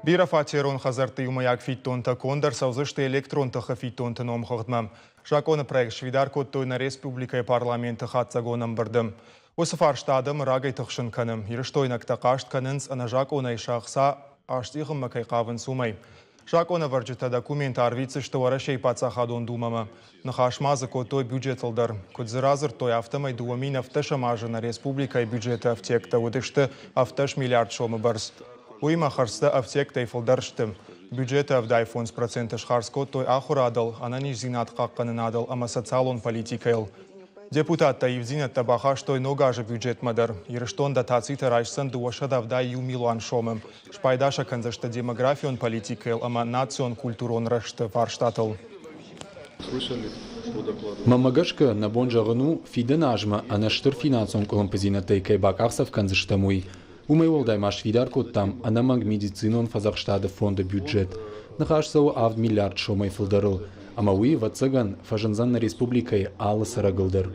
Бира фатерон хазарты юмаяк фиттонта кондер саузышты электронтаха фиттонта ном хагдмам. Жакона проект швидар коттойна республика парламенты хатсагонам бардым. Осы фарштадым рагай тұқшын каным. Ирыштойнак тақашт канынс ана жакона ишақса аштиғым макай қавын сумай. Жакона варджита документ арвицы, что варашей пацахадон думама. Нахашмазы коттой бюджеталдар. Кодзиразыр той автомай дуамин автошамажы на республика и бюджета автекта. Удышты автош миллиард шомы барс. Уйма харста автекта и фолдарштым. Бюджета авдай фонс процента шхарско той ахурадал, ананиш зинат қаққаны надал, ама социалон политикайл. Депутат Таивзинат табаха, что и ногаже бюджет мадар. Ирыштон дотацита райшсан дуашада авдай ю милуан шомым. Шпайдаша канзашта демографион политикайл, ама национ культурон рашта фарштатал. Слышали, что доклад? Мамагашка на бонжагану фиденажма, а на штыр финансом коломпозина тейкай бакарсов канзаштамуй. Умейл даймаш видарко там, а на манг медицинон фазахштада фонда бюджет. Нахашсау авд миллиард шомай филдарыл. Ама уи вацаган фажанзан на республикой алы сарагылдар.